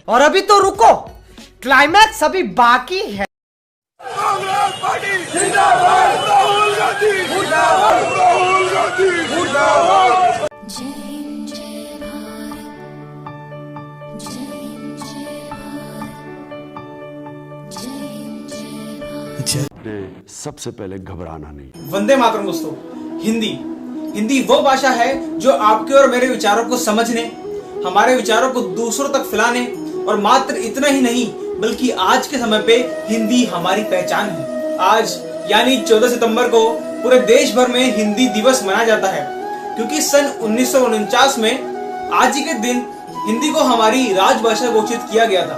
और अभी तो रुको, क्लाइमैक्स अभी बाकी है। सबसे पहले घबराना नहीं। वंदे मातरम दोस्तों। हिंदी वो भाषा है जो आपके और मेरे विचारों को समझने, हमारे विचारों को दूसरों तक फैलाने, और मात्र इतना ही नहीं बल्कि आज के समय पे हिंदी हमारी पहचान है। आज यानी 14 सितंबर को पूरे देश भर में हिंदी दिवस मनाया जाता है, क्योंकि सन 1949 में आज ही के दिन हिंदी को हमारी राजभाषा घोषित किया गया था।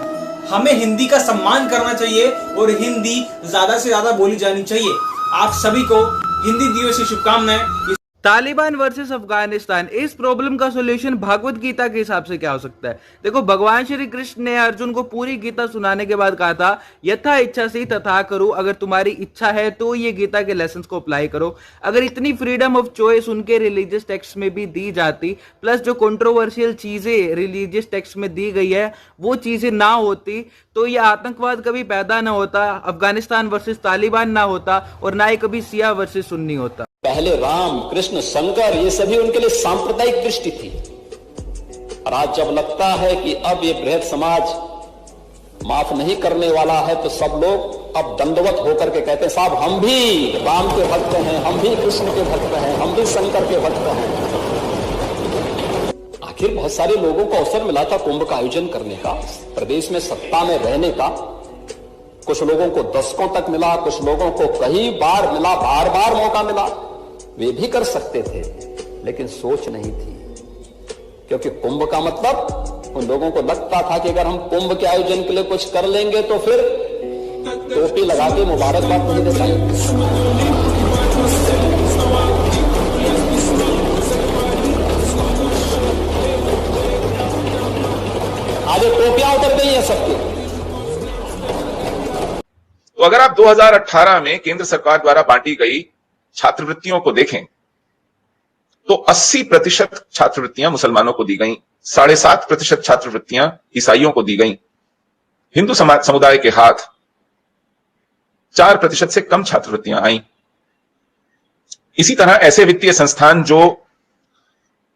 हमें हिंदी का सम्मान करना चाहिए और हिंदी ज्यादा से ज्यादा बोली जानी चाहिए। आप सभी को हिंदी दिवस की शुभकामनाएं। तालिबान वर्सेस अफगानिस्तान, इस प्रॉब्लम का सॉल्यूशन भागवत गीता के हिसाब से क्या हो सकता है? देखो, भगवान श्री कृष्ण ने अर्जुन को पूरी गीता सुनाने के बाद कहा था, यथा इच्छा से तथा करो। अगर तुम्हारी इच्छा है तो ये गीता के लेसन्स को अप्लाई करो। अगर इतनी फ्रीडम ऑफ चॉइस उनके रिलीजियस टेक्स्ट में भी दी जाती, प्लस जो कंट्रोवर्शियल चीजें रिलीजियस टेक्स्ट में दी गई है वो चीजें ना होती, तो ये आतंकवाद कभी पैदा ना होता, अफगानिस्तान वर्सेस तालिबान ना होता, और ना ही कभी शिया वर्सेस सुन्नी होता। पहले राम, कृष्ण, शंकर, ये सभी उनके लिए सांप्रदायिक दृष्टि थी। और आज जब लगता है कि अब ये बृहद समाज माफ नहीं करने वाला है, तो सब लोग अब दंडवत होकर के कहते हैं, साहब हम भी राम के भक्त हैं, हम भी कृष्ण के भक्त हैं, हम भी शंकर के भक्त हैं। आखिर बहुत सारे लोगों को अवसर मिला था कुंभ का आयोजन करने का, प्रदेश में सत्ता में रहने का। कुछ लोगों को दशकों तक मिला, कुछ लोगों को कई बार मिला, बार बार मौका मिला। वे भी कर सकते थे, लेकिन सोच नहीं थी। क्योंकि कुंभ का मतलब उन लोगों को लगता था कि अगर हम कुंभ के आयोजन के लिए कुछ कर लेंगे तो फिर टोपी लगा के मुबारकबाद नहीं दे पाएंगे। आज टोपियां उतर गई हैं सबकी। तो अगर आप 2018 में केंद्र सरकार द्वारा बांटी गई छात्रवृत्तियों को देखें तो 80% छात्रवृत्तियां मुसलमानों को दी गईं, 7.5% छात्रवृत्तियां ईसाइयों को दी गईं। हिंदू समुदाय के हाथ 4% से कम छात्रवृत्तियां आईं। इसी तरह ऐसे वित्तीय संस्थान जो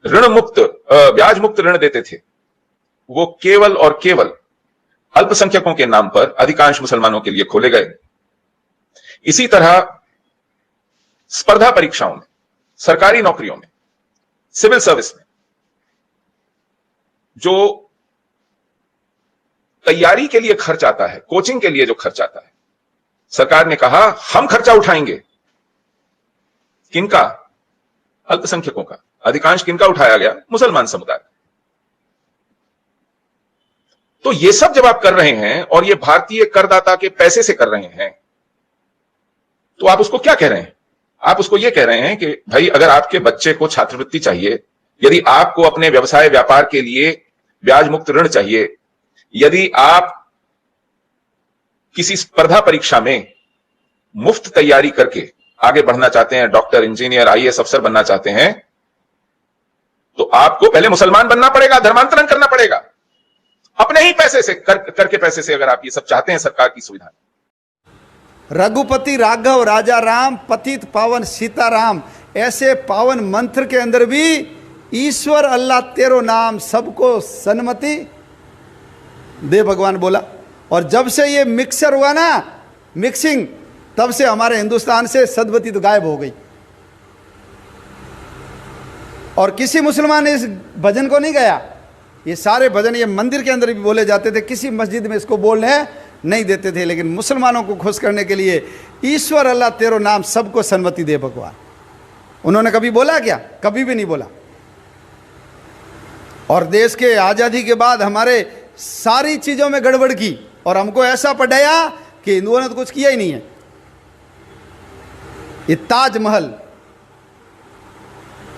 ऋण मुक्त, ब्याज मुक्त ऋण देते थे, वो केवल और केवल अल्पसंख्यकों के नाम पर अधिकांश मुसलमानों के लिए खोले गए। इसी तरह स्पर्धा परीक्षाओं में, सरकारी नौकरियों में, सिविल सर्विस में जो तैयारी के लिए खर्च आता है, कोचिंग के लिए जो खर्च आता है, सरकार ने कहा हम खर्चा उठाएंगे। किनका? अल्पसंख्यकों का। अधिकांश किनका उठाया गया? मुसलमान समुदाय। तो ये सब जब आप कर रहे हैं और ये भारतीय करदाता के पैसे से कर रहे हैं, तो आप उसको क्या कह रहे हैं? आप उसको ये कह रहे हैं कि भाई अगर आपके बच्चे को छात्रवृत्ति चाहिए, यदि आपको अपने व्यवसाय व्यापार के लिए ब्याज मुक्त ऋण चाहिए, यदि आप किसी स्पर्धा परीक्षा में मुफ्त तैयारी करके आगे बढ़ना चाहते हैं, डॉक्टर, इंजीनियर, आईएएस अफसर बनना चाहते हैं, तो आपको पहले मुसलमान बनना पड़ेगा, धर्मांतरण करना पड़ेगा। अपने ही पैसे से करके पैसे से अगर आप ये सब चाहते हैं सरकार की सुविधा। रघुपति राघव राजा राम, पतित पावन सीताराम, ऐसे पावन मंत्र के अंदर भी ईश्वर अल्लाह तेरो नाम सबको सन्मति दे भगवान बोला। और जब से ये मिक्सर हुआ ना, मिक्सिंग, तब से हमारे हिंदुस्तान से सद्गति तो गायब हो गई। और किसी मुसलमान ने इस भजन को नहीं गाया। ये सारे भजन ये मंदिर के अंदर भी बोले जाते थे, किसी मस्जिद में इसको बोलने नहीं देते थे। लेकिन मुसलमानों को खुश करने के लिए ईश्वर अल्लाह तेरो नाम सबको सन्मति दे भगवान, उन्होंने कभी बोला क्या? कभी भी नहीं बोला। और देश के आज़ादी के बाद हमारे सारी चीज़ों में गड़बड़ की और हमको ऐसा पढ़ाया कि हिंदुओं ने तो कुछ किया ही नहीं है। ये ताजमहल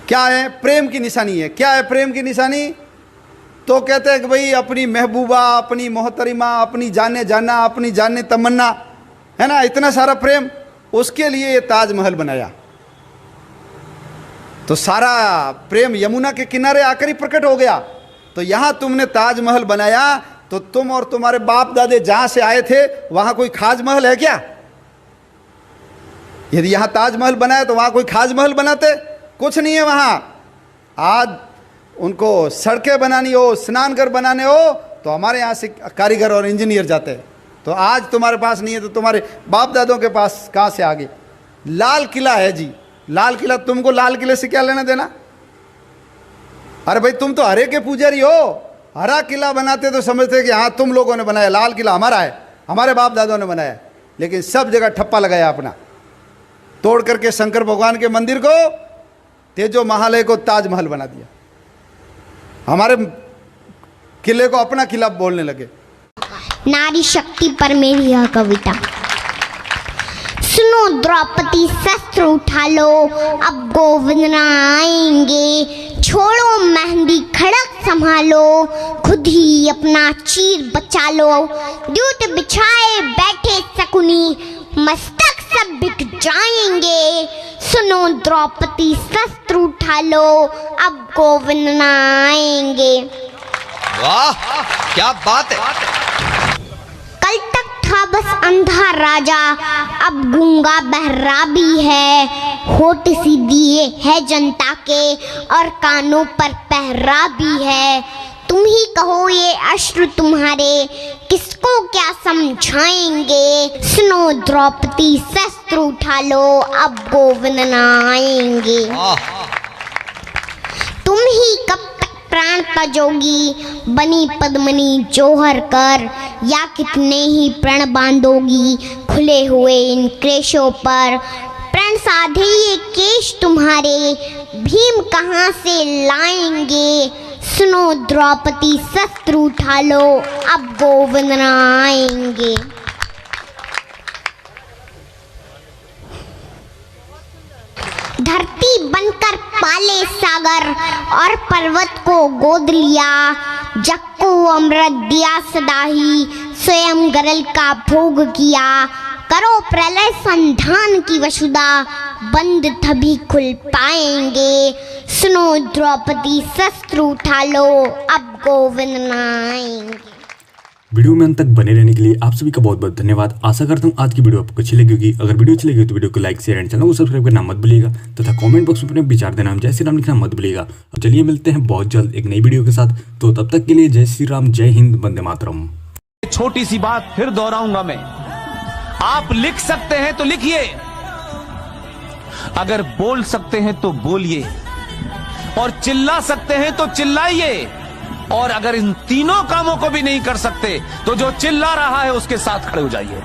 क्या है? प्रेम की निशानी है। क्या है प्रेम की निशानी? तो कहते हैं कि भाई अपनी महबूबा, अपनी मोहतरिमा, अपनी जाने जाना, अपनी जाने तमन्ना, है ना, इतना सारा प्रेम, उसके लिए ये ताजमहल बनाया। तो सारा प्रेम यमुना के किनारे आकर ही प्रकट हो गया। तो यहाँ तुमने ताजमहल बनाया तो तुम और तुम्हारे बाप दादे जहां से आए थे वहां कोई खाज महल है क्या? यदि यहां ताजमहल बना है तो वहां कोई खाज महल बनाते? कुछ नहीं है वहां। आज उनको सड़कें बनानी हो, स्नानघर बनाने हो तो हमारे यहाँ से कारीगर और इंजीनियर जाते हैं। तो आज तुम्हारे पास नहीं है तो तुम्हारे बाप दादों के पास कहाँ से आ गए? लाल किला है जी, लाल किला, तुमको लाल किले से क्या लेना देना? अरे भाई तुम तो हरे के पुजारी हो। हरा किला बनाते तो समझते कि हाँ तुम लोगों ने बनाया, लाल किला हमारा है, हमारे बाप दादों ने बनाया। लेकिन सब जगह ठप्पा लगाया अपना, तोड़ करके शंकर भगवान के मंदिर को, तेजो महालय को ताजमहल बना दिया। हमारे किले को अपना किला बोलने लगे। नारी शक्ति पर मेरी यह कविता। सुनो द्रौपदी शस्त्र उठा लो, अब गोविंद आएंगे। छोड़ो मेहंदी खड़क संभालो, खुद ही अपना चीर बचा लो। द्यूत बिछाए बैठे शकुनी, मस्तक सब बिक जाएंगे। सुनो द्रौपदी शस्त्र उठा लो, अब गोविंद आएंगे। वाह क्या बात है। कल तक था बस अंधा राजा, अब गूंगा बहरा भी है। होठ सीधिए है जनता के और कानों पर पहरा भी है। तुम ही कहो ये अश्रु तुम्हारे किसको क्या समझाएंगे। सुनो द्रौपदी शस्त्र उठा लो, अब गोविंद आएंगे। तुम ही कब प्राण तजोगी, बनी पद्मनी जोहर कर, या कितने ही प्रण बांधोगी खुले हुए इन क्लेशों पर। प्रण साधे ये केश तुम्हारे भीम कहाँ से लाएंगे। सुनो द्रौपदी शस्त्र उठा लो, अब गोविंद आएंगे। धरती बनकर पाले सागर और पर्वत को गोद लिया। जग को अमृत दिया सदा ही, स्वयं गरल का भोग किया। करो प्रलय संधान की वसुधा, बंद तभी खुल पाएंगे। सुनो द्रौपदी शस्त्र उठा लो, अब गोविंद आएंगे। वीडियो में अंत तक बने रहने के लिए आप सभी का बहुत बहुत धन्यवाद। आशा करता हूँ आज की वीडियो आपको अच्छी लगी होगी। अगर वीडियो अच्छी लगी तो वीडियो को लाइक शेयर एंड चैनल को सब्सक्राइब करना मत भूलिएगा तथा कमेंट बॉक्स में अपने विचार देना जय श्री राम लिखना मत भूलिएगा। अब चलिए मिलते हैं बहुत जल्द एक नई वीडियो के साथ। तो तब तक के लिए जय श्री राम, जय हिंद, वंदे मातरम। छोटी सी बात फिर दोहराऊंगा मैं, आप लिख सकते हैं तो लिखिए, अगर बोल सकते हैं तो बोलिए, और चिल्ला सकते हैं तो चिल्लाइए, और अगर इन तीनों कामों को भी नहीं कर सकते तो जो चिल्ला रहा है उसके साथ खड़े हो जाइए।